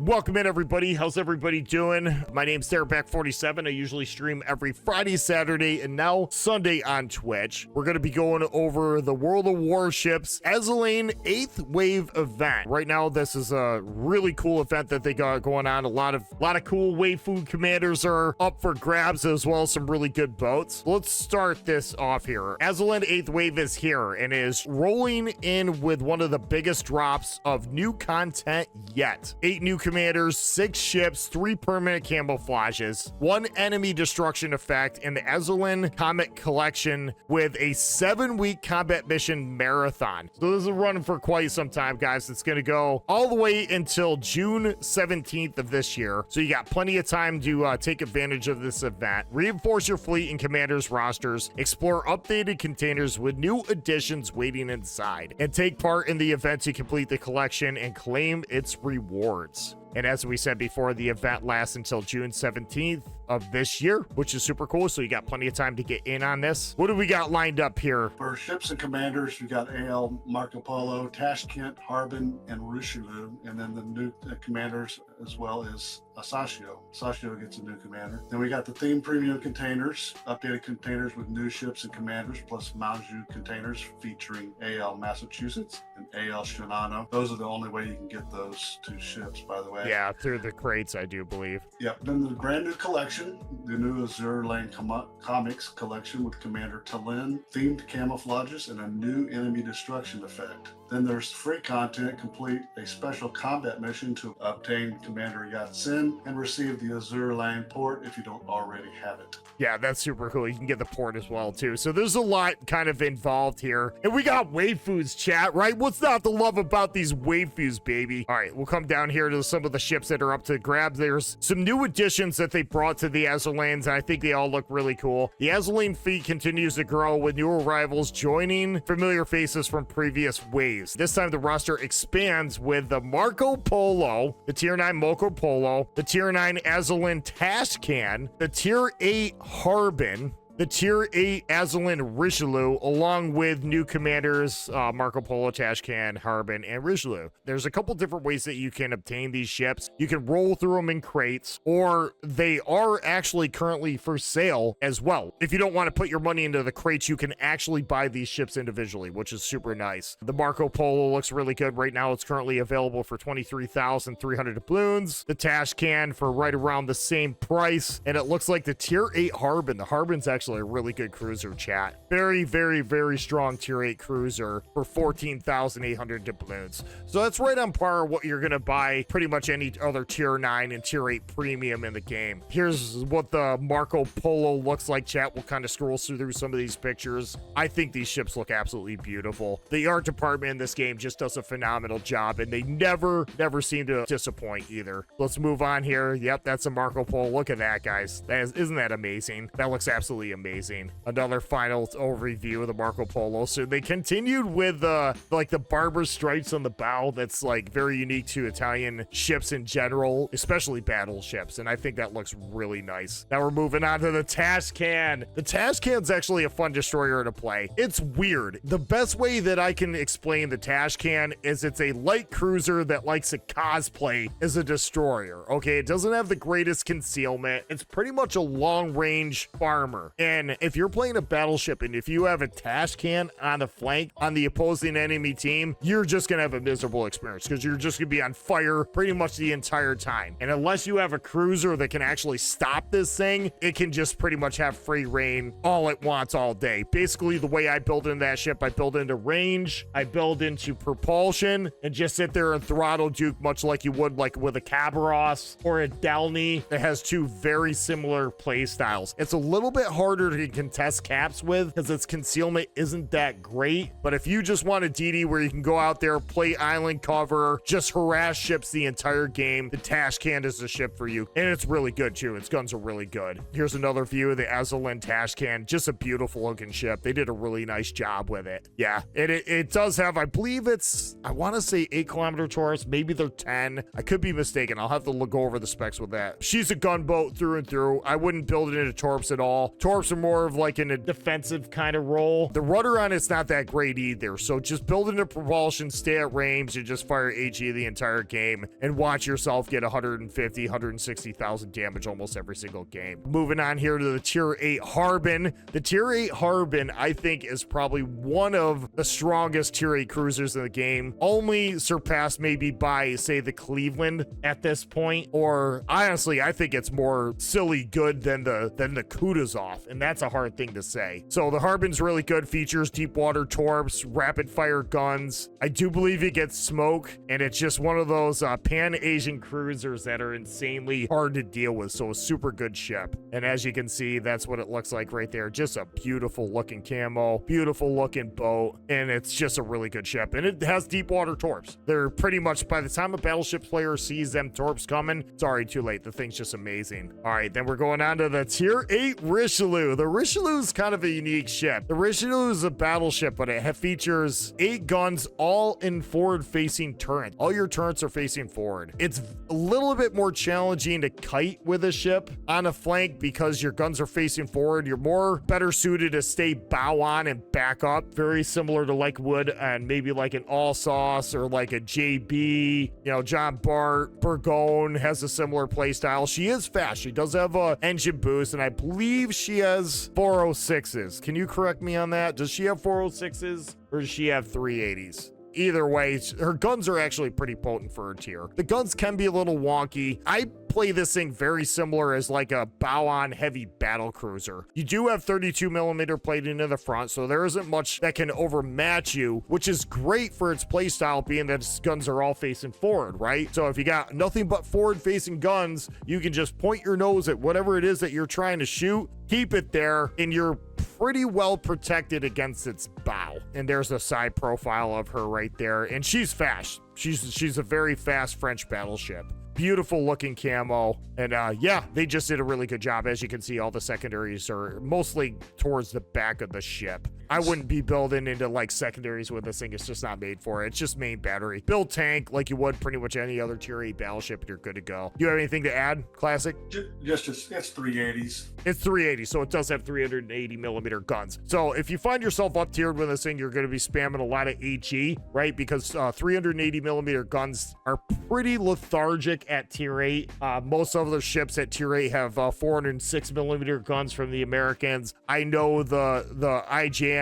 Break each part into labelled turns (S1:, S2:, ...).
S1: Welcome in, everybody. How's everybody doing? My name's Back47. I usually stream every Friday, Saturday, and now Sunday on Twitch. We're going to be going over the World of Warships Azur Lane 8th Wave event. Right now, this is a really cool event that they got going on. A lot of cool waifu commanders are up for grabs, as well as some really good boats. Let's start this off here. Azur Lane 8th Wave is here and is rolling in with one of the biggest drops of new content yet. 8 new commanders, 6 ships, 3 permanent camouflages, 1 enemy destruction effect, and the Azur Lane Comet Collection with a 7-week combat mission marathon. So this is running for quite some time, guys. It's going to go all the way until June 17th of this year. So you got plenty of time to take advantage of this event. Reinforce your fleet and commanders rosters, explore updated containers with new additions waiting inside, and take part in the event to complete the collection and claim its rewards. And as we said before, the event lasts until June 17th of this year, which is super cool. So you got plenty of time to get in on this. What do we got lined up here?
S2: For ships and commanders, we got AL, Marco Polo, Tashkent, Harbin, and Richelieu. And then the new commanders as well as Sashio. Sashio gets a new commander. Then we got the theme premium containers, updated containers with new ships and commanders, plus Manju containers featuring AL Massachusetts and AL Shinano. Those are the only way you can get those 2 ships, by the way.
S1: Yeah, through the crates, I do believe.
S2: Yep. Then the brand new collection, the new Azur Lane Comics collection with Commander Talin, themed camouflages, and a new enemy destruction effect. Then there's free content, complete a special combat mission to obtain Commander Yatsen and receive the Azur Lane port if you don't already have it.
S1: Yeah, that's super cool. You can get the port as well, too. So there's a lot kind of involved here. And we got waifus, chat, right? What's not to love about these waifus, baby? All right, we'll come down here to some of the ships that are up to grab. There's some new additions that they brought to the Azur Lanes, and I think they all look really cool. The Azur Lane fleet continues to grow with new arrivals joining familiar faces from previous waves. This time, the roster expands with the Marco Polo, the Tier 9 Marco Polo, the Tier 9 Azur Lane Tashkent, the Tier 8 Harbin, the Tier 8 Azur Lane Richelieu, along with new commanders Marco Polo, Tashkent, Harbin, and Richelieu. There's a couple different ways that you can obtain these ships. You can roll through them in crates, or they are actually currently for sale as well. If you don't want to put your money into the crates, you can actually buy these ships individually, which is super nice. The Marco Polo looks really good right now. It's currently available for 23,300 doubloons. The Tashkent for right around the same price, and it looks like the Tier 8 Harbin. The Harbin's actually a really good cruiser, chat. Very, very, very strong Tier 8 cruiser for 14,800 doubloons. So that's right on par what you're going to buy pretty much any other Tier 9 and Tier 8 premium in the game. Here's what the Marco Polo looks like, chat. We'll kind of scroll through some of these pictures. I think these ships look absolutely beautiful. The art department in this game just does a phenomenal job, and they never seem to disappoint either. Let's move on here. Yep, that's a Marco Polo. Look at that, guys. Isn't that amazing? That looks absolutely amazing. Another final overview of the Marco Polo. So they continued with like the barber stripes on the bow. That's like very unique to Italian ships in general, especially battleships, and I think that looks really nice. Now we're moving on to the Tashkent. The Tashkent's actually a fun destroyer to play. It's weird. The best way that I can explain the Tashkent is it's a light cruiser that likes to cosplay as a destroyer. Okay, it doesn't have the greatest concealment. It's pretty much a long-range farmer. And if you're playing a battleship and if you have a Tashkent on the flank on the opposing enemy team, you're just going to have a miserable experience because you're just going to be on fire pretty much the entire time. And unless you have a cruiser that can actually stop this thing, it can just pretty much have free reign all it wants all day. Basically, the way I build into that ship, I build into range, I build into propulsion, and just sit there and throttle Duke much like you would like with a Cabaros or a Dalny that has 2 very similar play styles. It's a little bit harder to contest caps with because its concealment isn't that great. But if you just want a DD where you can go out there, play island cover, just harass ships the entire game, the Tashkent is the ship for you. And it's really good too. Its guns are really good. Here's another view of the Azur Lane Tashkent. Just a beautiful looking ship. They did a really nice job with it. Yeah, it does have, I believe it's, I want to say 8-kilometer torus. Maybe they're 10. I could be mistaken. I'll have to look over the specs with that. She's a gunboat through and through. I wouldn't build it into torps at all. Torps torps are more of like in a defensive kind of role. The rudder on it's not that great either. So just build in a propulsion, stay at range, and just fire HE the entire game and watch yourself get 150, 160,000 damage almost every single game. Moving on here to the tier 8 Harbin. The tier 8 Harbin, I think, is probably one of the strongest tier 8 cruisers in the game. Only surpassed maybe by, say, the Cleveland at this point. Or honestly, I think it's more silly good than the Kutuzov, and that's a hard thing to say. So the Harbin's really good. Features deep water torps, rapid fire guns. I do believe it gets smoke, and it's just one of those Pan-Asian cruisers that are insanely hard to deal with. So a super good ship. And as you can see, that's what it looks like right there. Just a beautiful looking camo, beautiful looking boat, and it's just a really good ship. And it has deep water torps. They're pretty much, by the time a battleship player sees them torps coming, it's already too late. The thing's just amazing. All right, then we're going on to the tier 8 Richelieu. The Richelieu is kind of a unique ship. The Richelieu is a battleship, but it features 8 guns, all in forward-facing turrets. All your turrets are facing forward. It's a little bit more challenging to kite with a ship on a flank because your guns are facing forward. You're more better suited to stay bow on and back up. Very similar to like wood and maybe like an All Sauce or like a JB. You know, John Bart Burgone has a similar play style. She is fast. She does have a engine boost, and I believe she has 406s. Can you correct me on that? Does she have 406s or does she have 380s? Either way, her guns are actually pretty potent for her tier. The guns can be a little wonky. I play this thing very similar as like a bow-on heavy battle cruiser. You do have 32mm plating in the front, so there isn't much that can overmatch you, which is great for its playstyle, being that its guns are all facing forward, right? So if you got nothing but forward-facing guns, you can just point your nose at whatever it is that you're trying to shoot, keep it there, and you're pretty well protected against its bow. And there's a side profile of her right there, and she's fast. She's a very fast French battleship. Beautiful looking camo, and yeah, they just did a really good job. As you can see, all the secondaries are mostly towards the back of the ship. I wouldn't be building into like secondaries with this thing. It's just not made for it. It's just main battery. Build tank like you would pretty much any other tier 8 battleship, and you're good to go. You have anything to add, Classic?
S2: Just it's 380s.
S1: It's 380, so it does have 380mm guns. So if you find yourself up tiered with this thing, you're going to be spamming a lot of HE, right? Because 380mm guns are pretty lethargic at tier 8. Most other ships at tier 8 have 406mm guns from the Americans. I know the IJN,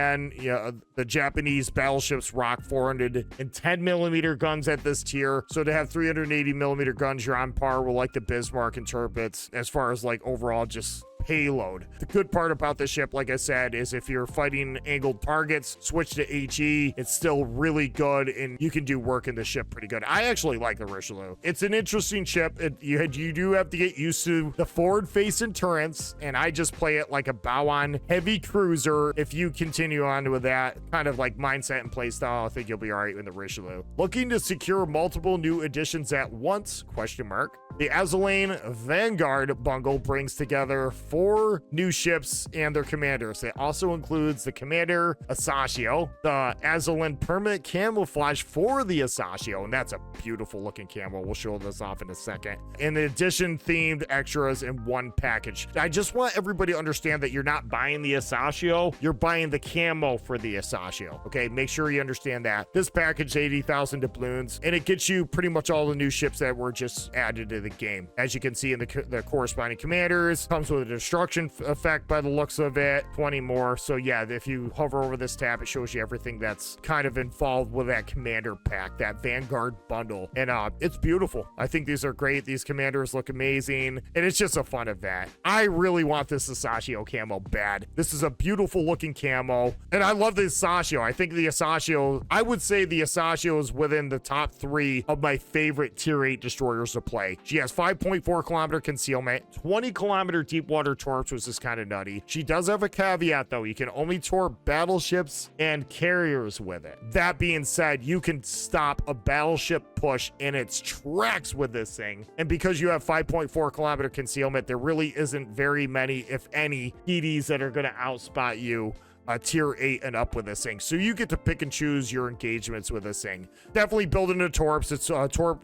S1: the Japanese battleships rock 410mm guns at this tier. So to have 380mm guns, you're on par with like the Bismarck and Tirpitz as far as like overall just payload. The good part about this ship, like I said, is if you're fighting angled targets, switch to HE. It's still really good, and you can do work in the ship pretty good. I actually like the Richelieu. It's an interesting ship. You do have to get used to the forward-facing turrets, and I just play it like a bow-on heavy cruiser. If you continue on with that kind of like mindset and play style, I think you'll be all right with the Richelieu. Looking to secure multiple new additions at once? Question mark. The Azur Lane Vanguard bundle brings together 4 new ships and their commanders. It also includes the Commander Asashio, the Azur Lane permanent camouflage for the Asashio, and that's a beautiful looking camo. We'll show this off in a second. And the edition themed extras in one package. I just want everybody to understand that you're not buying the Asashio, you're buying the camo for the Asashio. Okay, make sure you understand that. This package is 80,000 doubloons, and it gets you pretty much all the new ships that were just added to the game. As you can see in the corresponding commanders, comes with a destruction effect by the looks of it, 20 more. So yeah, if you hover over this tab, it shows you everything that's kind of involved with that commander pack, that Vanguard bundle. And it's beautiful. I think these are great. These commanders look amazing, and it's just a fun event. I really want this Asashio camo bad. This is a beautiful looking camo, and I love the Asashio. I think the Asashio, I would say the Asashio is within the top 3 of my favorite tier 8 destroyers to play. She has 5.4 kilometer concealment, 20 kilometer deep water torps, which is kind of nutty. She does have a caveat though. You can only torp battleships and carriers with it. That being said, you can stop a battleship push in its tracks with this thing. And because you have 5.4 kilometer concealment, there really isn't very many, if any, EDs that are going to outspot you tier 8 and up with this thing. So you get to pick and choose your engagements with this thing. Definitely building the torps. It's a torp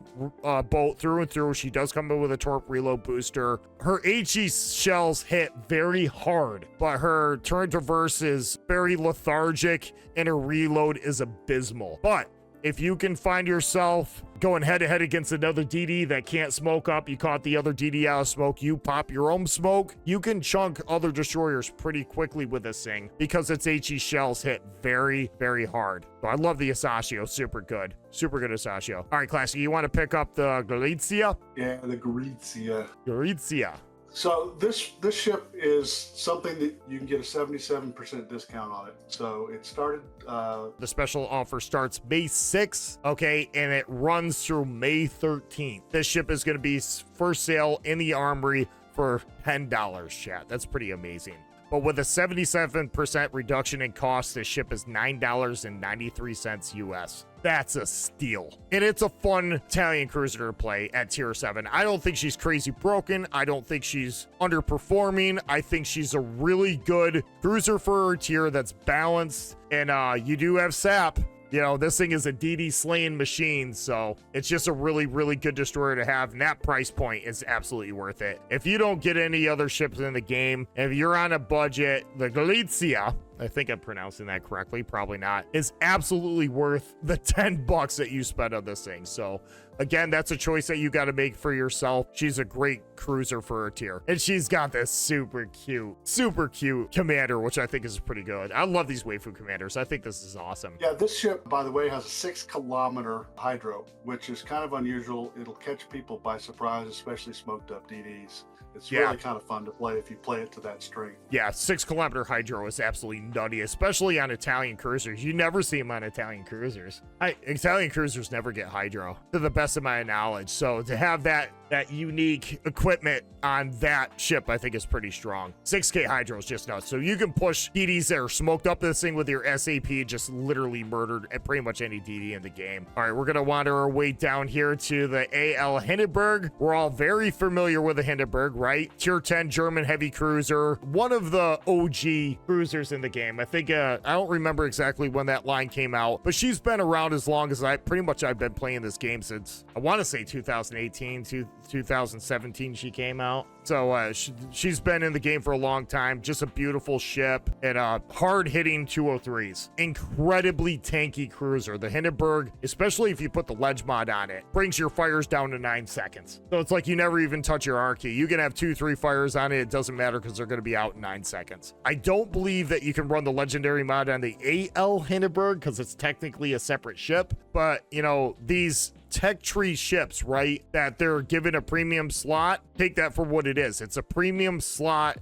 S1: bolt through and through. She does come in with a torp reload booster. Her HE shells hit very hard, but her turn to verse is very lethargic and her reload is abysmal. But if you can find yourself going head to head against another DD that can't smoke up, you caught the other DD out of smoke, you pop your own smoke, you can chunk other destroyers pretty quickly with this thing because its HE shells hit very, very hard. So I love the Asashio. Super good. Super good Asashio. All right, Classic, you want to pick up the Galizia?
S2: Yeah, the Gorizia.
S1: Gorizia.
S2: So this ship is something that you can get a 77% discount on it. So it started.
S1: The special offer starts May 6th, okay, and it runs through May 13th. This ship is going to be for sale in the armory for $10, chat. That's pretty amazing. But with a 77% reduction in cost, this ship is $9.93 US. That's a steal. And it's a fun Italian cruiser to play at tier 7. I don't think she's crazy broken. I don't think she's underperforming. I think she's a really good cruiser for her tier that's balanced. And you do have SAP. You know, this thing is a DD slaying machine, so it's just a really, really good destroyer to have, and that price point is absolutely worth it. If you don't get any other ships in the game, if you're on a budget, the Galizia, I think I'm pronouncing that correctly, probably not, is absolutely worth the $10 that you spend on this thing. So again, that's a choice that you got to make for yourself. She's a great cruiser for her tier, and she's got this super cute commander, which I think is pretty good. I love these waifu commanders. I think this is awesome.
S2: Yeah, this ship, by the way, has a 6-kilometer hydro, which is kind of unusual. It'll catch people by surprise, especially smoked up DDs. It's really kind of fun to play if you play it to that strength.
S1: Yeah, 6-kilometer hydro is absolutely nutty, especially on Italian cruisers. You never see them on Italian cruisers. Italian cruisers never get hydro, to the best of my knowledge. So to have that unique equipment on that ship, I think is pretty strong. 6K hydro is just nuts. So you can push DDs that are smoked up this thing with your SAP, just literally murdered at pretty much any DD in the game. All right, we're going to wander our way down here to the AL Hindenburg. We're all very familiar with the Hindenburg, right? Tier 10 German heavy cruiser. One of the OG cruisers in the game. I think, I don't remember exactly when that line came out, but she's been around as long as I've been playing this game since, I want to say 2018, 2017 she came out. So she's been in the game for a long time. Just a beautiful ship and hard-hitting 203s. Incredibly tanky cruiser. The Hindenburg, especially if you put the ledge mod on it, brings your fires down to 9 seconds. So it's like you never even touch your R key. You can have 2-3 fires on it. It doesn't matter because they're going to be out in 9 seconds. I don't believe that you can run the legendary mod on the AL Hindenburg because it's technically a separate ship. But, you know, these tech tree ships, right, that they're given a premium slot, take that for what it is. It's a premium slot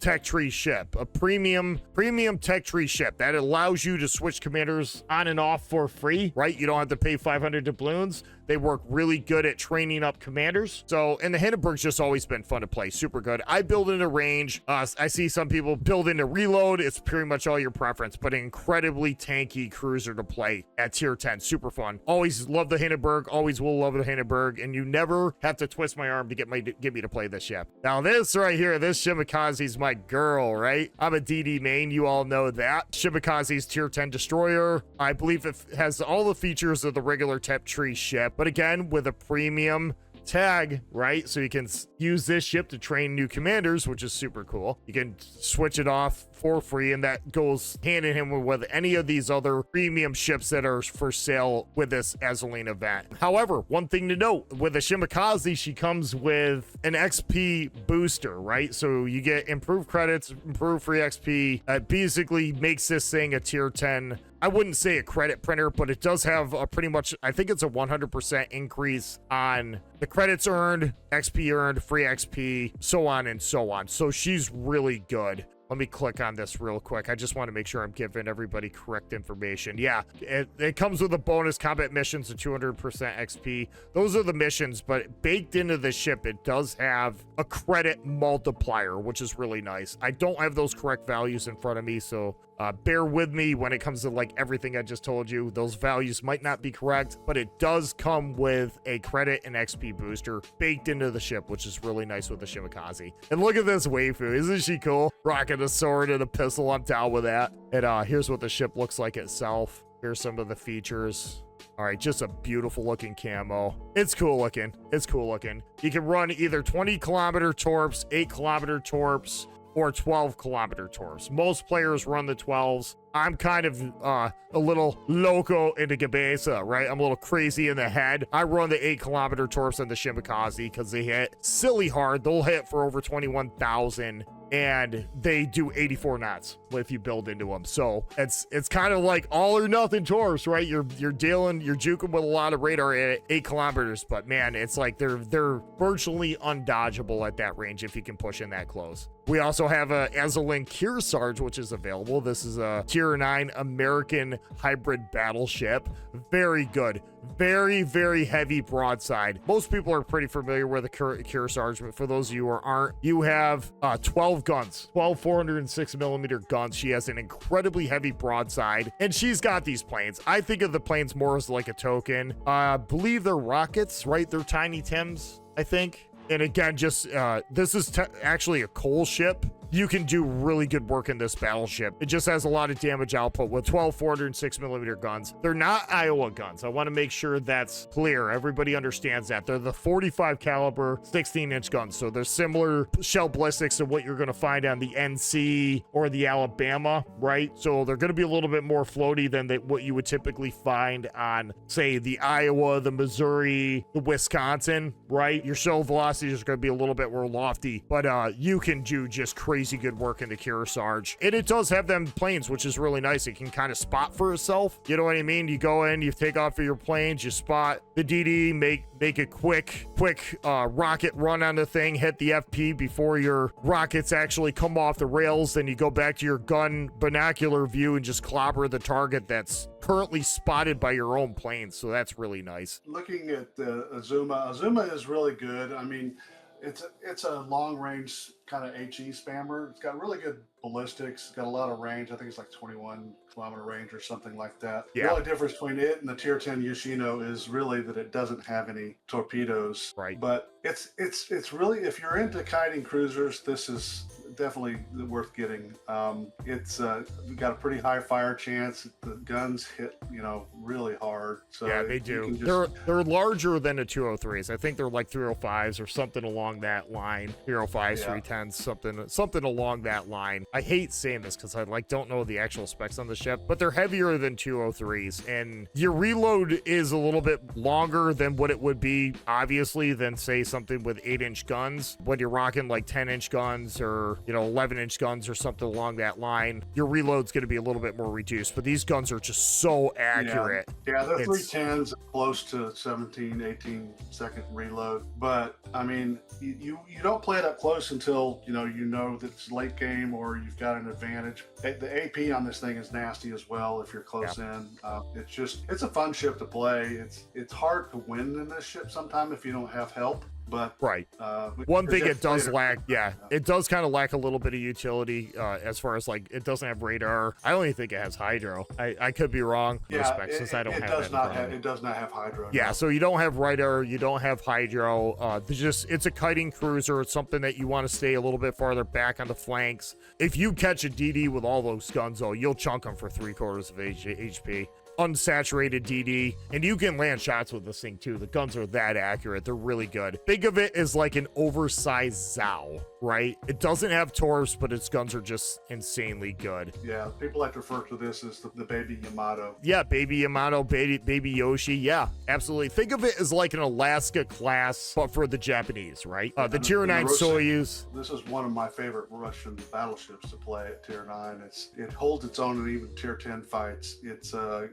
S1: tech tree ship, a premium tech tree ship that allows you to switch commanders on and off for free, right? You don't have to pay 500 doubloons. They work really good at training up commanders. So, and the Hindenburg's just always been fun to play. Super good. I build in a range. I see some people build in a reload. It's pretty much all your preference, but an incredibly tanky cruiser to play at tier 10. Super fun. Always love the Hindenburg. Always will love the Hindenburg. And you never have to twist my arm to get me to play this ship. Now this right here, this Shimikaze's my girl, right? I'm a DD main. You all know that. Shimikaze's tier 10 destroyer. I believe it has all the features of the regular tech tree ship, but again, with a premium tag, right? So you can use this ship to train new commanders, which is super cool. You can switch it off for free, and that goes hand in hand with any of these other premium ships that are for sale with this Azur Lane event. However, one thing to note, with the Shimikaze, she comes with an XP booster, right? So you get improved credits, improved free XP. It basically makes this thing a tier 10. I wouldn't say a credit printer, but it does have a pretty much, I think it's a 100% increase on the credits earned, XP earned, free XP, so on and so on. So she's really good. Let me click on this real quick. I just want to make sure I'm giving everybody correct information. Yeah, it comes with a bonus combat missions and 200% XP. Those are the missions, but baked into the ship, it does have a credit multiplier, which is really nice. I don't have those correct values in front of me, so Bear with me when it comes to like everything I just told you. Those values might not be correct, but it does come with a credit and XP booster baked into the ship, which is really nice with the Shimakaze. And look at this waifu. Isn't she cool? Rocking a sword and a pistol. I'm down with that. And here's what the ship looks like itself. Here's some of the features. All right, just a beautiful looking camo. It's cool looking. It's cool looking. You can run either 20-kilometer torps, 8-kilometer torps, or 12-kilometer torps. Most players run the 12s. I'm kind of a little loco in the cabeza, right? I'm a little crazy in the head. I run the 8-kilometer torps on the Shimakaze because they hit silly hard. They'll hit for over 21,000, and they do 84 knots if you build into them. So it's kind of like all or nothing torps, right? You're juking with a lot of radar at 8 kilometers, but man, it's like they're virtually undodgeable at that range if you can push in that close. We also have a Azur Lane Dev, which is available. This is a Tier 9 American hybrid battleship. Very good. Very, very heavy broadside. Most people are pretty familiar with the Kearsarge, but for those of you who aren't, you have 12 guns, 12 406mm guns. She has an incredibly heavy broadside, and she's got these planes. I think of the planes more as like a token. I believe they're rockets, right? They're Tiny Tims, I think. And again, just this is actually a coal ship. You can do really good work in this battleship. It just has a lot of damage output with 12 406mm guns. They're not Iowa guns. I want to make sure that's clear. Everybody understands that. They're the 45 caliber 16-inch guns. So they're similar shell ballistics to what you're going to find on the NC or the Alabama, right? So they're going to be a little bit more floaty than what you would typically find on, say, the Iowa, the Missouri, the Wisconsin, right? Your shell velocity is going to be a little bit more lofty, but you can do just crazy good work in the Kearsarge. And it does have them planes, which is really nice. It can kind of spot for itself. You know what I mean? You go in, you take off of your planes, you spot the DD, make a quick rocket run on the thing, hit the FP before your rockets actually come off the rails. Then you go back to your gun binocular view and just clobber the target that's currently spotted by your own planes. So that's really nice.
S2: Looking at Azuma is really good. I mean, it's a long range kind of HE spammer. It's got really good ballistics. It's got a lot of range. I think it's like 21-kilometer range or something like that.
S1: Yeah.
S2: The only difference between it and the Tier 10 Yoshino is really that it doesn't have any torpedoes.
S1: Right.
S2: But it's really, if you're into kiting cruisers, this is definitely worth getting. It's got a pretty high fire chance. The guns hit, really hard. So
S1: yeah, they do. They're larger than the 203s. I think they're like 305s or something along that line. 305s, yeah. 310s, something along that line. I hate saying this because I don't know the actual specs on the ship, but they're heavier than 203s, and your reload is a little bit longer than what it would be, obviously, than say something with 8-inch guns. When you're rocking like 10-inch guns or 11-inch guns or something along that line, your reload's going to be a little bit more reduced, but these guns are just so accurate.
S2: Yeah, they're 310s, close to 17-18 second reload, but I mean, you don't play it up close until you know that it's late game or you've got an advantage. The AP on this thing is nasty as well if you're close in. It's a fun ship to play. It's hard to win in this ship sometimes if you don't have help. But
S1: right, one thing it does lack, it does kind of lack a little bit of utility as far as like it doesn't have radar. I only think it has hydro. I could be wrong. Since I don't have that.
S2: It does not have hydro.
S1: Yeah, no. So you don't have radar, you don't have hydro. It's a kiting cruiser. It's something that you want to stay a little bit farther back on the flanks. If you catch a DD with all those guns, though, you'll chunk them for 3/4 of HP. Unsaturated DD, and you can land shots with this thing too. The guns are that accurate. They're really good. Think of it as like an oversized Zao, right? It doesn't have torps, but its guns are just insanely good.
S2: Yeah, people like to refer to this as the baby Yamato.
S1: Yeah, baby Yamato, baby Yoshi. Yeah, absolutely. Think of it as like an Alaska class, but for the Japanese, right? The Tier 9 Soyuz.
S2: This is one of my favorite Russian battleships to play at Tier 9. It holds its own in even Tier 10 fights.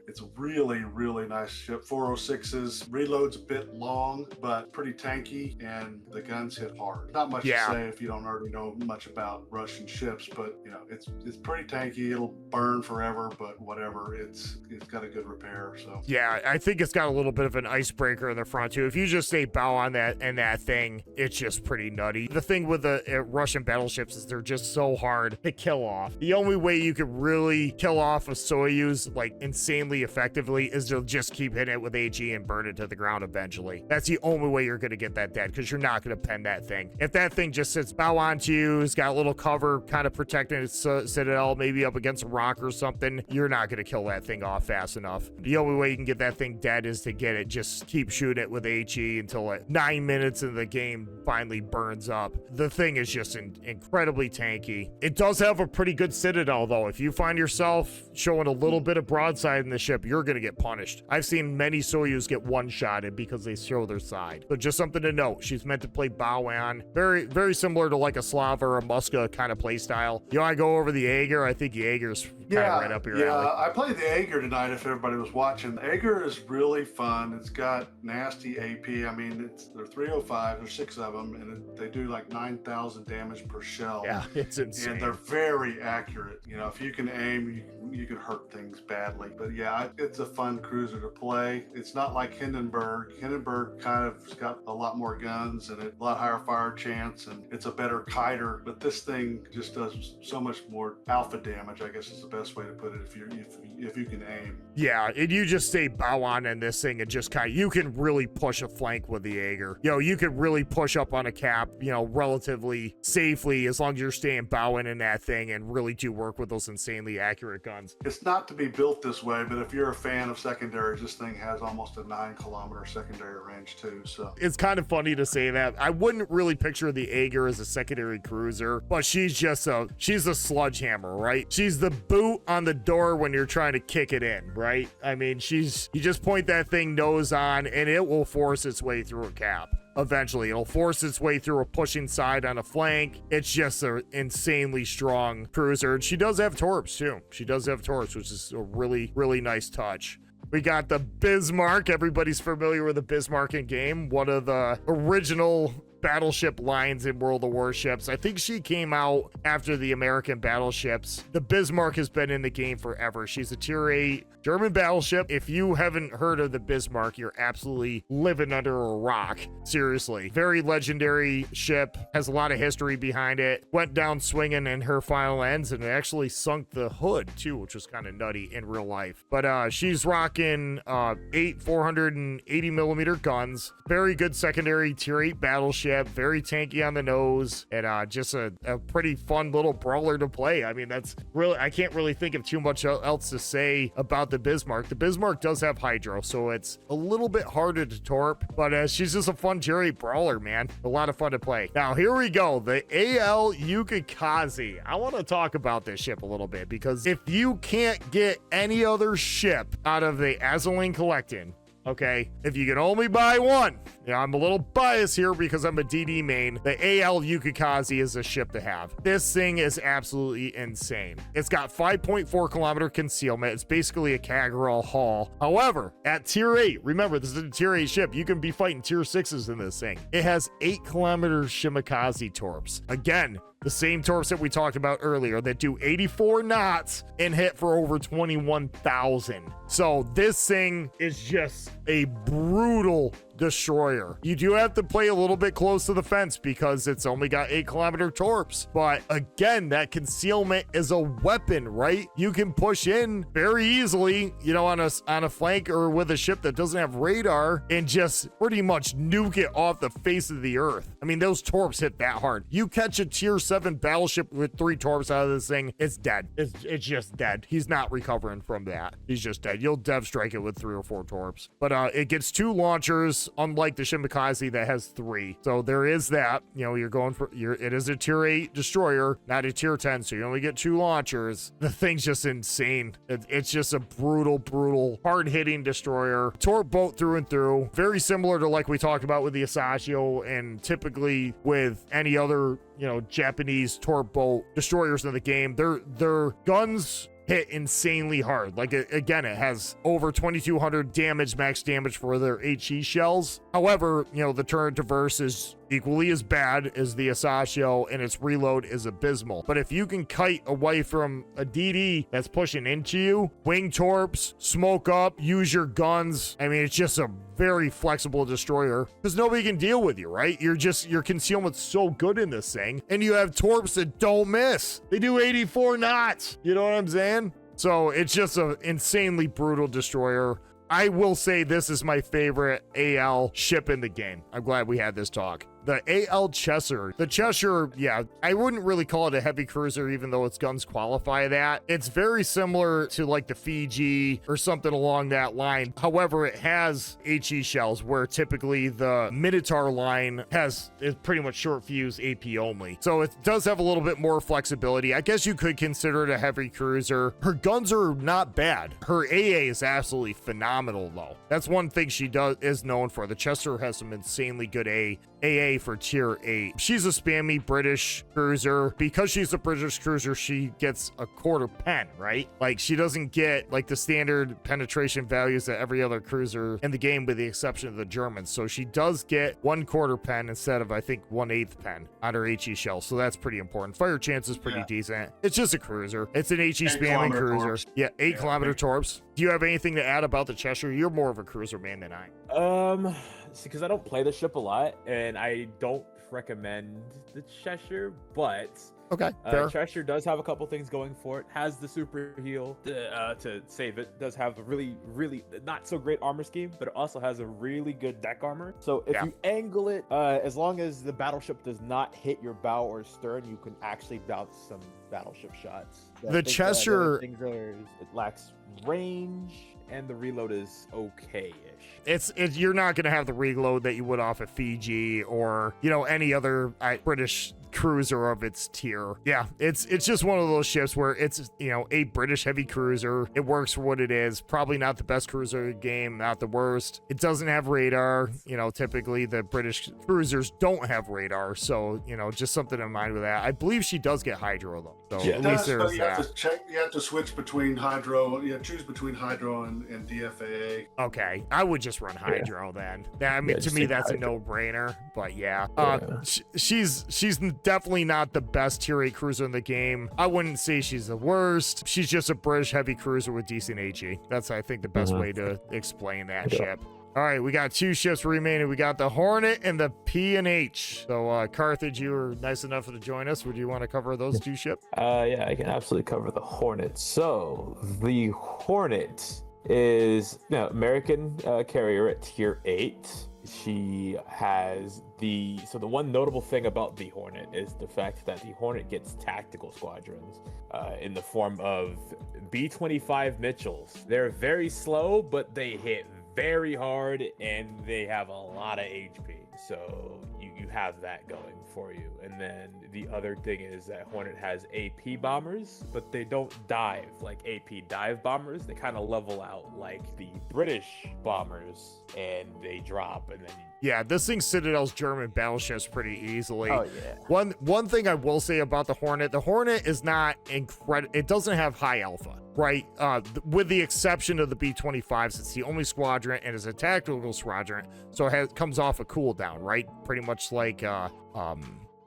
S2: It's a really, really nice ship. 406s, reloads a bit long, but pretty tanky, and the guns hit hard. Not much to say if you don't already know much about Russian ships, but it's pretty tanky. It'll burn forever, but whatever. It's got a good repair. So
S1: yeah, I think it's got a little bit of an icebreaker in the front too. If you just say bow on that and that thing, it's just pretty nutty. The thing with the Russian battleships is they're just so hard to kill off. The only way you could really kill off a Soyuz like insanely effectively is to just keep hitting it with AG and burn it to the ground eventually. That's the only way you're going to get that dead, because you're not going to pen that thing. If that thing just sits bow onto you, it's got a little cover kind of protecting its citadel, maybe up against a rock or something, you're not going to kill that thing off fast enough. The only way you can get that thing dead is to get it, just keep shooting it with HE until 9 minutes into the game finally burns up. The thing is just incredibly tanky. It does have a pretty good citadel though. If you find yourself showing a little bit of broadside in the ship, you're going to get punished. I've seen many Soyuz get one-shotted because they show their side. So just something to note. She's meant to play bow on. Very, very similar to like a Slava or a Muska kind of play style. You want to go over the Jaeger? I think Jaeger's kind of right up your alley.
S2: Yeah, I played the Jaeger tonight if everybody was watching. The Jaeger is really fun. It's got nasty AP. I mean, they're 305. There's 6 of them, and they do like 9,000 damage per shell.
S1: Yeah, it's insane.
S2: And they're very accurate. If you can aim, you can hurt things badly. But yeah, it's a fun cruiser to play. It's not like Hindenburg. Hindenburg kind of has got a lot more guns and a lot higher fire chance, and it's a better kiter. But this thing just does so much more alpha damage, I guess is the best way to put it, if you can aim.
S1: Yeah, and you just stay bow on in this thing and just you can really push a flank with the Jaeger. You could really push up on a cap, relatively safely as long as you're staying bowing in that thing and really do work with those insanely accurate guns.
S2: It's not to be built this way, but if you're a fan of secondaries, this thing has almost a 9-kilometer secondary range too. So
S1: it's kind of funny to say that. I wouldn't really picture the Jaeger as a secondary cruiser, but she's a sledgehammer, right? She's the boot on the door when you're trying to kick it in, right? I mean, you just point that thing nose on and it will force its way through a cap. Eventually, it'll force its way through a pushing side on a flank. It's just an insanely strong cruiser. And she does have torps, too. She does have torps, which is a really, really nice touch. We got the Bismarck. Everybody's familiar with the Bismarck in game. One of the original battleship lines in World of Warships. I think she came out after the American battleships. The Bismarck has been in the game forever. She's a tier 8 German battleship. If you haven't heard of the Bismarck, you're absolutely living under a rock. Seriously. Very legendary ship. Has a lot of history behind it. Went down swinging in her final ends and actually sunk the hood too, which was kind of nutty in real life. But she's rocking 8 480 millimeter guns. Very good secondary tier 8 battleship. Very tanky on the nose, and just a pretty fun little brawler to play. I mean, that's really, I can't really think of too much else to say about the Bismarck. The Bismarck does have hydro, so it's a little bit harder to torp, but she's just a fun tier 8 brawler, man. A lot of fun to play. Now, here we go. The AL Yukikaze. I want to talk about this ship a little bit, because if you can't get any other ship out of the Azur Lane collection, okay, if you can only buy one, I'm a little biased here because I'm a DD main, the AL Yukikaze is a ship to have. This thing is absolutely insane. It's got 5.4 kilometer concealment. It's basically a Kagurol hull. However, at tier 8, remember, this is a tier 8 ship. You can be fighting tier 6s in this thing. It has 8 kilometer Shimakaze torps. Again, the same torps that we talked about earlier that do 84 knots and hit for over 21,000. So this thing is just a brutal destroyer. You do have to play a little bit close to the fence because it's only got 8 kilometer torps. But again, that concealment is a weapon, right? You can push in very easily, on a flank or with a ship that doesn't have radar and just pretty much nuke it off the face of the earth. I mean, those torps hit that hard. You catch a tier 7 battleship with 3 torps out of this thing, it's dead. It's just dead. He's not recovering from that. He's just dead. You'll dev strike it with 3 or 4 torps. But it gets 2 launchers, unlike the Shimakaze that has 3. So there is that. You're going for it is a tier 8 destroyer, not a tier 10, so you only get 2 launchers. The thing's just insane. It's just a brutal, hard-hitting destroyer. Torp boat through and through. Very similar to like we talked about with the Asashio and typically with any other Japanese torp boat destroyers in the game. Their guns hit insanely hard. Like, again, it has over 2200 damage, max damage for their HE shells. However, you know, the turret traverse is equally as bad as the Asashio, and its reload is abysmal. But if you can kite away from a DD that's pushing into you, wing torps, smoke up, use your guns, I mean, it's just a very flexible destroyer because nobody can deal with you, right? Your concealment's so good in this thing, and you have torps that don't miss. They do 84 knots. You know what I'm saying? So it's just an insanely brutal destroyer. I will say this is my favorite AL ship in the game. I'm glad we had this talk. The AL Cheshire. The Cheshire, yeah, I wouldn't really call it a heavy cruiser, even though its guns qualify that. It's very similar to like the Fiji or something along that line. However, it has HE shells, where typically the Minotaur line is pretty much short fuse AP only. So it does have a little bit more flexibility. I guess you could consider it a heavy cruiser. Her guns are not bad. Her AA is absolutely phenomenal, though. That's one thing she is known for. The Chester has some insanely good AA for tier 8. She's a spammy British cruiser. Because she's a British cruiser, she gets a quarter pen, right? Like, she doesn't get like the standard penetration values that every other cruiser in the game, with the exception of the Germans. So she does get 1/4 pen instead of, I think, 1/8 pen on her HE shell. So that's pretty important. Fire chance is pretty decent. It's just a cruiser. It's an HE spamming cruiser. Torps. Yeah, 8-kilometer torps. Do you have anything to add about the Cheshire? You're more of a cruiser man than I.
S3: Because I don't play the ship a lot, and I don't recommend the Cheshire, but
S1: okay, fair.
S3: Cheshire does have a couple things going for it. Has the super heal to save it. Does have a really not so great armor scheme, but it also has a really good deck armor. So if you angle it, as long as the battleship does not hit your bow or stern, you can actually bounce some battleship shots.
S1: The Cheshire
S3: it lacks range, and the reload is okay-ish.
S1: It's you're not going to have the reload that you would off of Fiji or, you know, any other British cruiser of its tier. Yeah, it's just one of those ships where it's, you know, a British heavy cruiser. It works for what it is. Probably not the best cruiser in the game, not the worst. It doesn't have radar. You know, typically the British cruisers don't have radar, so, you know, just something in mind with that. I believe she does get hydro though, so at least there's
S2: you
S1: that.
S2: Have to check, you have to switch between hydro. Choose between hydro and DFAA.
S1: Okay, I would just run hydro then. I mean, to me that's hydro. A no-brainer. But yeah, she's definitely not the best tier 8 cruiser in the game. I wouldn't say she's the worst. She's just a British heavy cruiser with decent HE. That's, I think, the best way to explain that ship. All right, we got 2 ships remaining. We got the Hornet and the P&H. So, Carthage, you were nice enough to join us. Would you want to cover those 2 ships?
S3: Yeah, I can absolutely cover the Hornet. So, the Hornet is American carrier at tier 8. She has the one notable thing about the Hornet is the fact that the Hornet gets tactical squadrons in the form of B-25 Mitchells. They're very slow, but they hit very hard and they have a lot of HP. So you have that going for you. And then the other thing is that Hornet has AP bombers, but they don't dive like AP dive bombers. They kind of level out like the British bombers, and they drop, and then
S1: yeah, this thing Citadel's German battleships pretty easily.
S3: Oh yeah.
S1: One thing I will say about the Hornet is not incredible. It doesn't have high alpha, right? With the exception of the B-25s, it's the only squadron and it's a tactical squadron, so it comes off a cooldown, right? Pretty much like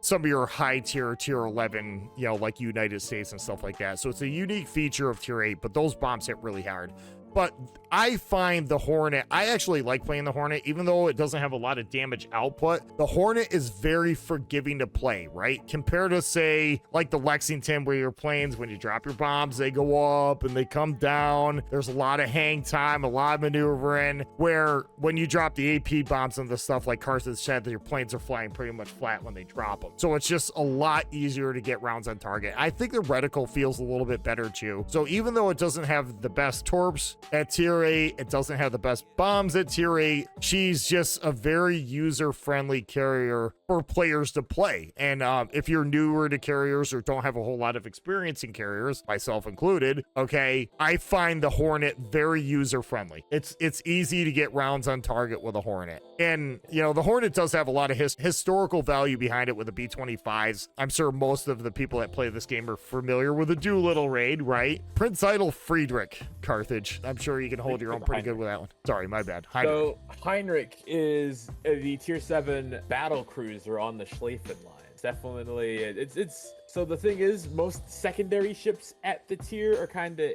S1: some of your high tier 11, you know, like United States and stuff like that. So it's a unique feature of tier 8, but those bombs hit really hard. But I find the Hornet, I actually like playing the Hornet, even though it doesn't have a lot of damage output. The Hornet is very forgiving to play, right? Compared to, say, like the Lexington, where your planes, when you drop your bombs, they go up and they come down. There's a lot of hang time, a lot of maneuvering, where when you drop the AP bombs and the stuff, like Carson said, that your planes are flying pretty much flat when they drop them. So it's just a lot easier to get rounds on target. I think the reticle feels a little bit better too. So even though it doesn't have the best torps, at tier 8. It doesn't have the best bombs at tier 8. She's just a very user-friendly carrier for players to play. And if you're newer to carriers or don't have a whole lot of experience in carriers, myself included, okay, I find the Hornet very user-friendly. It's easy to get rounds on target with a Hornet. And, you know, the Hornet does have a lot of historical value behind it with the B-25s. I'm sure most of the people that play this game are familiar with the Doolittle raid, right? Prince Idol Friedrich Carthage. I'm sure you can hold your own pretty good with that one. Sorry, my bad. Heinrich.
S3: So Heinrich is the tier 7 battle cruiser on the Schlieffen line. Definitely, it's so the thing is, most secondary ships at the tier are kind of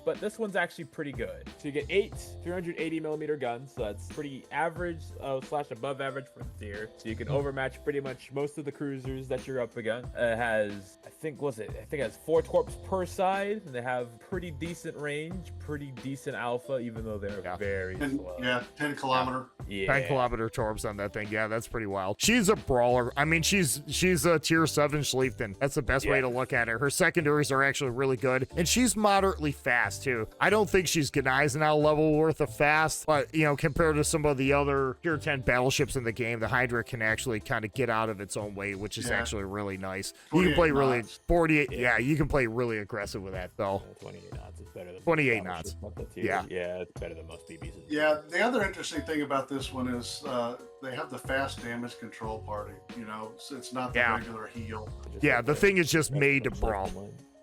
S3: but this one's actually pretty good. So you get 8 380mm guns, so that's pretty average slash above average for the tier. So you can overmatch pretty much most of the cruisers that you're up against. It has, I think it has 4 torps per side, and they have pretty decent range, pretty decent alpha, even though they're very slow.
S2: Yeah, 10 kilometer.
S3: Yeah.
S1: 10 kilometer torps on that thing. Yeah, that's pretty wild. She's a brawler. I mean, she's a tier 7 Schlieffen. That's the best way to look at it. Her secondaries are actually really good, and she's moderately fast too. I don't think she's Gneisenau level worth of fast, but you know, compared to some of the other tier 10 battleships in the game, the Hydra can actually kind of get out of its own way, which is actually really nice. You can play really 48. Yeah, you can play really aggressive with that though.
S3: 28 knots is better than
S1: 28 knots.
S3: Yeah, it's better than most BBs.
S2: Yeah, the other interesting thing about this one is they have the fast damage control party. You know, so it's not the regular heal.
S1: Yeah, the thing is just made to brawl.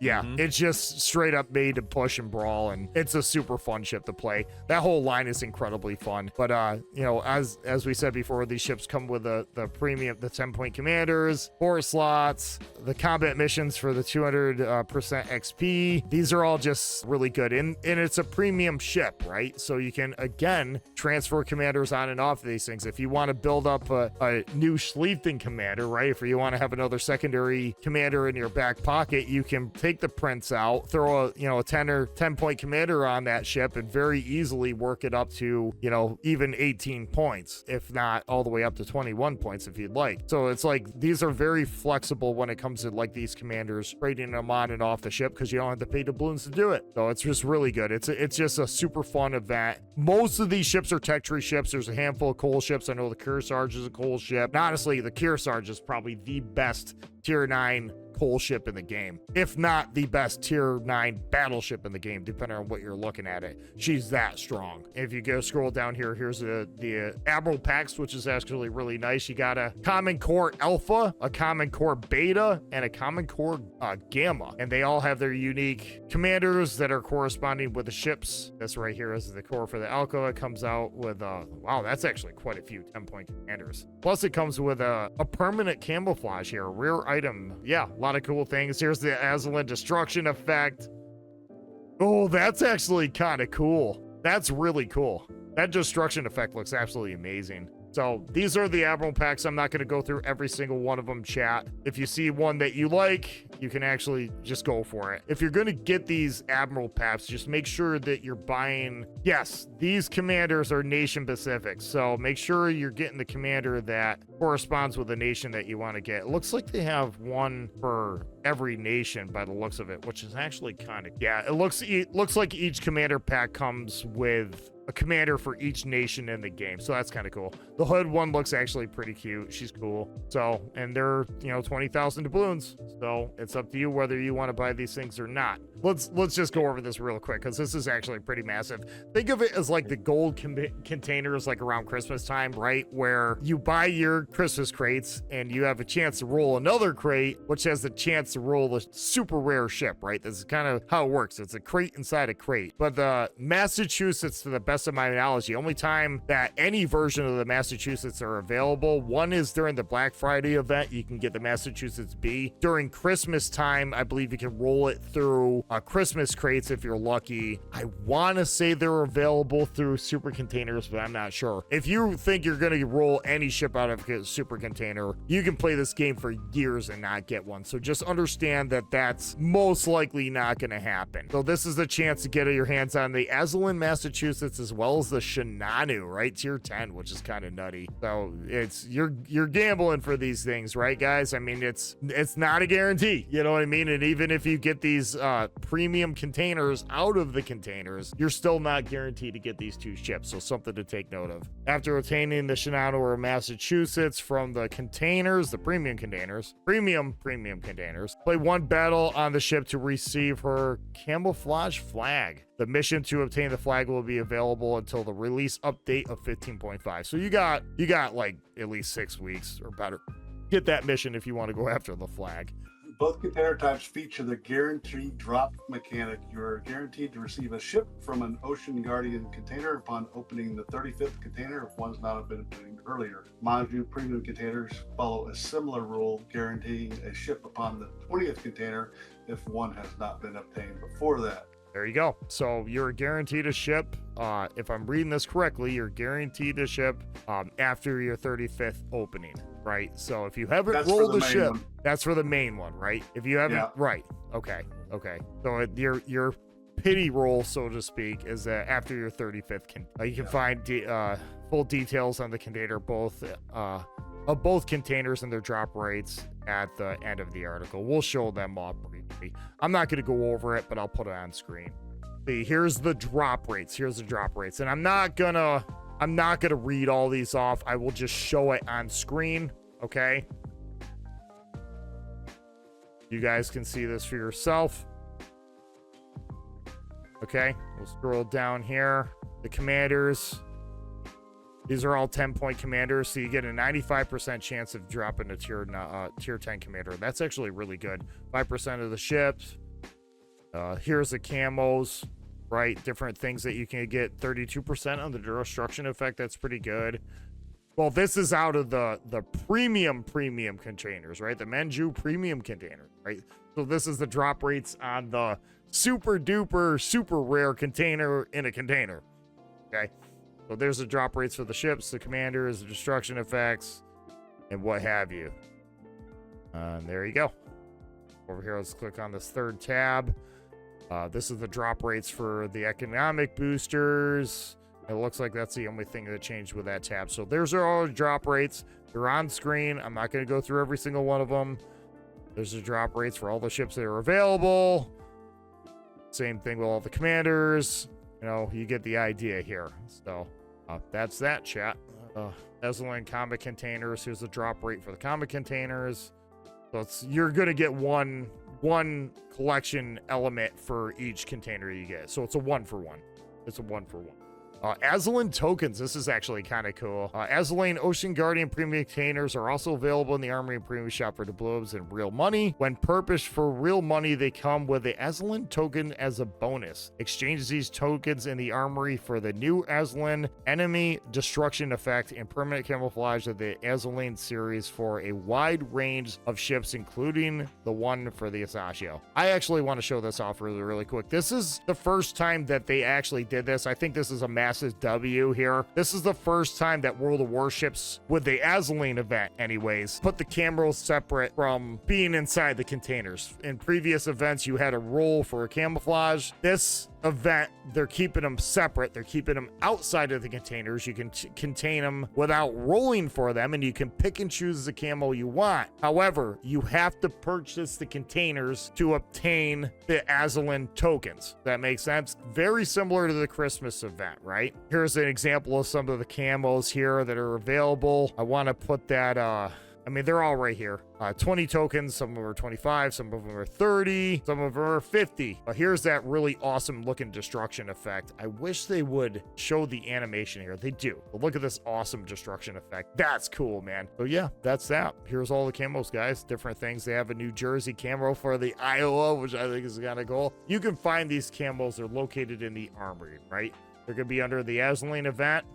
S1: Yeah, it's just straight up made to push and brawl, and it's a super fun ship to play. That whole line is incredibly fun. But you know, as we said before, these ships come with the premium, the 10-point commanders, 4 slots, the combat missions for the 200% XP. These are all just really good, and it's a premium ship, right? So you can again transfer commanders on and off of these things. If you want to build up a new Schlieffen commander, right? If you want to have another secondary commander in your back pocket, you can take the Prince out, throw a 10 or 10-point commander on that ship, and very easily work it up to, you know, even 18 points, if not all the way up to 21 points if you'd like. So it's like these are very flexible when it comes to like these commanders, trading them on and off the ship, because you don't have to pay doubloons to do it. So it's just really good. It's just a super fun event. Most of these ships are tech tree ships. There's a handful of coal ships. I know the Kearsarge is a coal ship. And honestly, the Kearsarge is probably the best tier 9 coal ship in the game, if not the best tier 9 battleship in the game, depending on what you're looking at it. She's that strong. If you go scroll down here, here's the Admiral packs, which is actually really nice. You got a Common Core Alpha, a Common Core Beta, and a Common Core Gamma, and they all have their unique commanders that are corresponding with the ships. This right here is the core for the Alpha. It comes out with wow, that's actually quite a few 10-point commanders. Plus it comes with a permanent camouflage here, a rare item. Yeah, a lot of cool things. Here's the Azur Lane destruction effect. Oh, that's actually kind of cool. That's really cool. That destruction effect looks absolutely amazing. So these are the Admiral packs. I'm not going to go through every single one of them, chat. If you see one that you like, you can actually just go for it. If you're going to get these Admiral packs, just make sure that you're buying... Yes, these commanders are nation specific. So make sure you're getting the commander that corresponds with the nation that you want to get. It looks like they have one for every nation by the looks of it, which is actually kind of... Yeah, it looks like each commander pack comes with a commander for each nation in the game, so that's kind of cool. The hood one looks actually pretty cute. She's cool. So, and they're 20,000 doubloons, so it's up to you whether you want to buy these things or not. Let's just go over this real quick, because this is actually pretty massive. Think of it as like the gold containers, like around Christmas time, right, where you buy your Christmas crates and you have a chance to roll another crate, which has the chance to roll a super rare ship, right? This is kind of how it works. It's a crate inside a crate. But the Massachusetts, to the best of my knowledge, the only time that any version of the Massachusetts are available, one is during the Black Friday event. You can get the Massachusetts B. During Christmas time, I believe you can roll it through Christmas crates if you're lucky. I want to say they're available through super containers, but I'm not sure. If you think you're going to roll any ship out of a super container, you can play this game for years and not get one. So just understand that that's most likely not going to happen. So this is the chance to get your hands on the Azur Lane Massachusetts is as well as the Shinanu, right? Tier 10, which is kind of nutty. So it's you're gambling for these things, right, guys? I mean, it's not a guarantee, you know what I mean? And even if you get these premium containers out of the containers, you're still not guaranteed to get these 2 ships. So something to take note of. After obtaining the Shinano or Massachusetts from the containers, the premium containers, premium containers, play 1 battle on the ship to receive her camouflage flag. The mission to obtain the flag will be available until the release update of 15.5. So you got like at least 6 weeks or better. Get that mission if you want to go after the flag.
S2: Both container types feature the guaranteed drop mechanic. You're guaranteed to receive a ship from an Ocean Guardian container upon opening the 35th container if one's not been obtained earlier. Manju premium containers follow a similar rule, guaranteeing a ship upon the 20th container if one has not been obtained before that.
S1: There you go. So you're guaranteed a ship. If I'm reading this correctly, you're guaranteed a ship after your 35th opening, right? So if you haven't rolled a ship, that's for the main one, right? If you haven't, right? Okay. So your pity roll, so to speak, is that after your 35th. You can find full details on the container, both containers and their drop rates at the end of the article. We'll show them off briefly. I'm not going to go over it, but I'll put it on screen. See, here's the drop rates. And I'm not gonna read all these off. I will just show it on screen. Okay. You guys can see this for yourself. Okay. We'll scroll down here. The commanders. These are all 10-point commanders, so you get a 95% chance of dropping a tier 10 commander. That's actually really good. 5% of the ships. Here's the camos, right? Different things that you can get. 32% on the destruction effect. That's pretty good. Well, this is out of the premium containers, right? The Manju premium container, right? So this is the drop rates on the super duper super rare container in a container. Okay. So there's the drop rates for the ships, the commanders, the destruction effects, and what have you. And there you go. Over here, let's click on this 3rd tab. This is the drop rates for the economic boosters. It looks like that's the only thing that changed with that tab. So there's all the drop rates. They're on screen. I'm not going to go through every single one of them. There's the drop rates for all the ships that are available. Same thing with all the commanders. You know, you get the idea here. So that's that, chat. Azur Lane comic containers. Here's the drop rate for the comic containers. So you're going to get one collection element for each container you get. So it's a 1-for-1. Azur Lane tokens. This is actually kind of cool. Azur Lane Ocean Guardian premium containers are also available in the Armory and Premium Shop for doubloons and real money. When purchased for real money, they come with the Azur Lane token as a bonus. Exchange these tokens in the Armory for the new Azur Lane enemy destruction effect and permanent camouflage of the Azur Lane series for a wide range of ships, including the one for the Asashio. I actually want to show this off really quick. This is the first time that they actually did this. I think this is a massive W here. This is the first time that World of Warships, with the Azur Lane event anyways, put the cameras separate from being inside the containers. In previous events, you had a roll for a camouflage. This event, they're keeping them separate. They're keeping them outside of the containers. You can contain them without rolling for them, and you can pick and choose the camo you want. However, you have to purchase the containers to obtain the Azur Lane tokens. That makes sense? Very similar to the Christmas event, right? Here's an example of some of the camos here that are available. I want to put that I mean, they're all right here. 20 tokens, some of them are 25, some of them are 30, some of them are 50. But here's that really awesome looking destruction effect. I wish they would show the animation here. They do. But look at this awesome destruction effect. That's cool, man. So yeah, that's that. Here's all the camos, guys. Different things. They have a New Jersey camo for the Iowa, which I think is kind of cool. You can find these camos. They're located in the Armory, right? They're going to be under the Azur Lane event.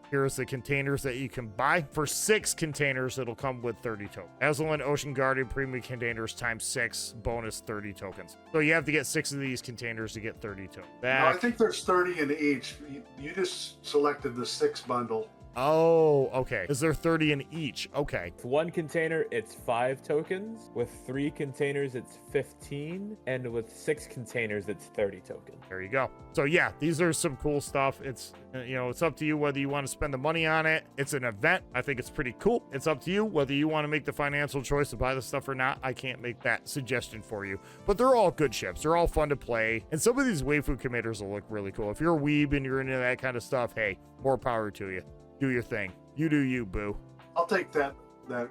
S1: Here's the containers that you can buy. For 6 containers, it'll come with 30 tokens. Azur Lane Ocean Guardian premium containers times 6, bonus 30 tokens. So you have to get 6 of these containers to get 30 tokens.
S2: No, I think there's 30 in each. You just selected the 6 bundle.
S1: Oh, okay. Is there 30 in each? Okay.
S3: With one container, it's 5 tokens. With 3 containers, it's 15. And with 6 containers, it's 30 tokens.
S1: There you go. So yeah, these are some cool stuff. It's, it's up to you whether you want to spend the money on it. It's an event. I think it's pretty cool. It's up to you whether you want to make the financial choice to buy the stuff or not. I can't make that suggestion for you. But they're all good ships. They're all fun to play. And some of these waifu commanders will look really cool. If you're a weeb and you're into that kind of stuff, hey, more power to you. Do your thing. You do you, boo.
S2: I'll take that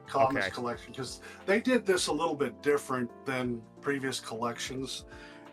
S2: comics collection because they did this a little bit different than previous collections.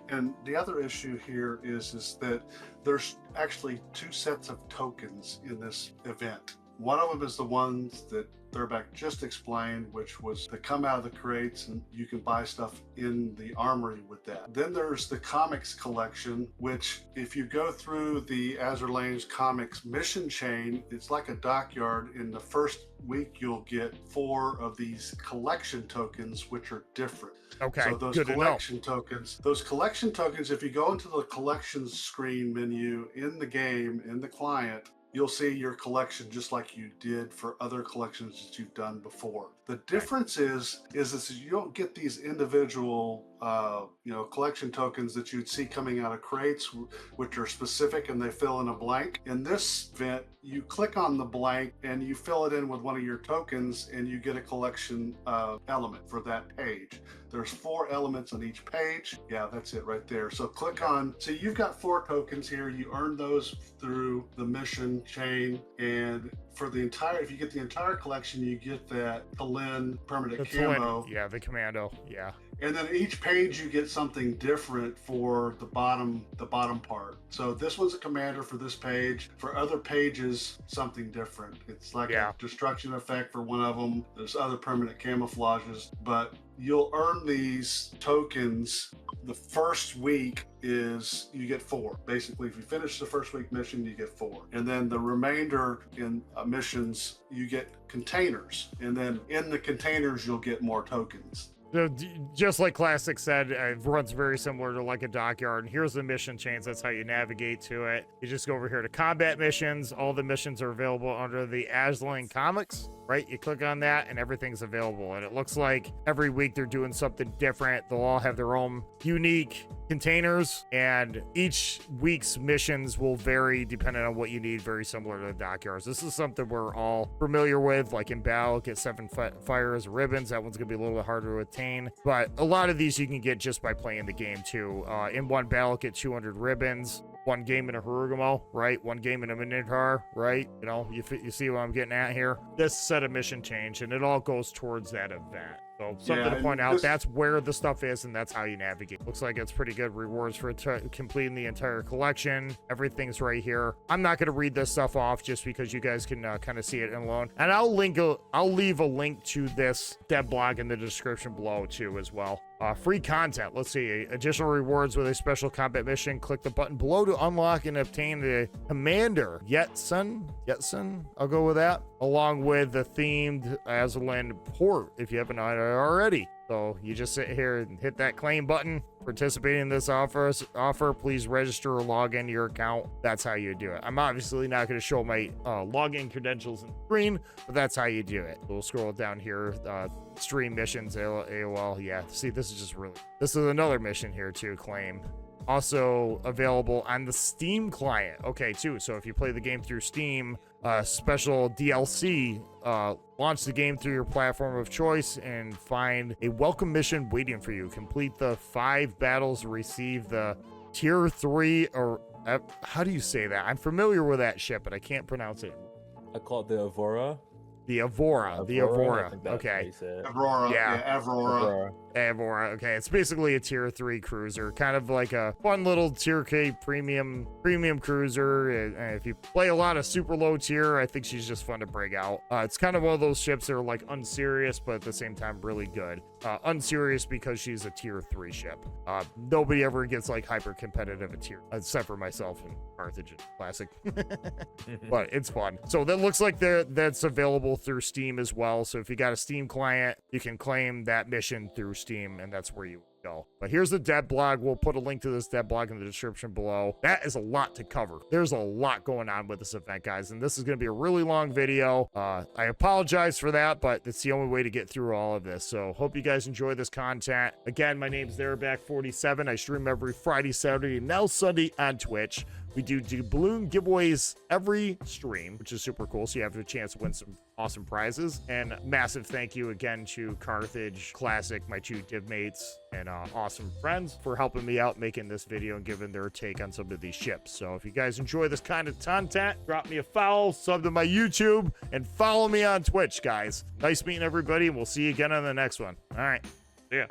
S2: And the other issue here is that there's actually 2 sets of tokens in this event. One of them is the ones that Thurbeck just explained, which was to come out of the crates and you can buy stuff in the armory with that. Then there's the comics collection, which if you go through the Azur Lane's comics mission chain, it's like a dockyard. In the first week, you'll get 4 of these collection tokens, which are different.
S1: Okay,
S2: so those
S1: good
S2: collection tokens, if you go into the collections screen menu in the game, in the client, you'll see your collection just like you did for other collections that you've done before. The difference is you don't get these individual, collection tokens that you'd see coming out of crates, which are specific and they fill in a blank. In this event, you click on the blank and you fill it in with one of your tokens and you get a collection element for that page. There's 4 elements on each page. Yeah, that's it right there. So click on, so you've got 4 tokens here. You earn those through the mission chain, and for the entire, if you get the entire collection, you get that Talin permanent camo.
S1: Yeah, the commando. Yeah.
S2: And then each page you get something different for the bottom part. So this one's a commander for this page. For other pages, something different. It's like a destruction effect for one of them. There's other permanent camouflages, but you'll earn these tokens. The first week is you get 4. Basically, if you finish the first week mission, you get 4. And then the remainder in missions, you get containers. And then in the containers, you'll get more tokens.
S1: So just like Classic said, it runs very similar to like a dockyard. And here's the mission chains. That's how you navigate to it. You just go over here to combat missions. All the missions are available under the Azur Lane comics, right? You click on that and everything's available. And it looks like every week they're doing something different. They'll all have their own unique containers, and each week's missions will vary depending on what you need, very similar to the dockyards. This is something we're all familiar with, like in battle, get 7 fires ribbons. That one's gonna be a little bit harder to attain, but a lot of these you can get just by playing the game too. In one battle, get 200 ribbons. 1 game in a Harugamo, right? 1 game in a Minotaur, right? You see what I'm getting at here? This set of mission change, and it all goes towards that event. So something to point out, that's where the stuff is, and that's how you navigate. Looks like it's pretty good rewards for completing the entire collection. Everything's right here. I'm not going to read this stuff off just because you guys can kind of see it alone. And I'll leave a link to this dev blog in the description below too as well. Free content. Let's see. Additional rewards with a special combat mission. Click the button below to unlock and obtain the Commander Yetsun. I'll go with that. Along with the themed Azur Lane port if you haven't already. So you just sit here and hit that claim button. Participating in this offer, please register or log into your account. That's how you do it. I'm obviously not going to show my login credentials on the screen, but that's how you do it. We'll scroll down here. Stream missions, AOL. Yeah, see, this is another mission here to claim. Also available on the Steam client. Okay, too. So if you play the game through Steam, special DLC, launch the game through your platform of choice and find a welcome mission waiting for you. Complete the 5 battles, receive the tier 3, or how do you say that? I'm familiar with that ship, but I can't pronounce it.
S3: I call it the Avora.
S1: The Avora. Okay.
S2: Aurora. Yeah, Aurora.
S1: Avora. Okay, it's basically a tier 3 cruiser, kind of like a fun little tier K premium cruiser. And if you play a lot of super low tier, I think she's just fun to break out. It's kind of one of those ships that are like unserious, but at the same time really good. Unserious because she's a tier 3 ship. Nobody ever gets like hyper competitive at tier, except for myself and Carthage and Classic. But it's fun. So that looks like that's available through Steam as well. So if you got a Steam client, you can claim that mission through Steam, and that's where you go. But here's the dev blog. We'll put a link to this dev blog in the description below. That is a lot to cover. There's a lot going on with this event, guys, and this is going to be a really long video. I apologize for that, but it's the only way to get through all of this. So hope you guys enjoy this content. Again, my name's Thereback47. I stream every Friday, Saturday, and now Sunday on Twitch. We do balloon giveaways every stream, which is super cool. So you have a chance to win some awesome prizes. And massive thank you again to Carthage Classic, my two div mates and awesome friends, for helping me out making this video and giving their take on some of these ships. So if you guys enjoy this kind of content, drop me a follow, sub to my YouTube, and follow me on Twitch, guys. Nice meeting everybody, and we'll see you again on the next one. All right. See ya.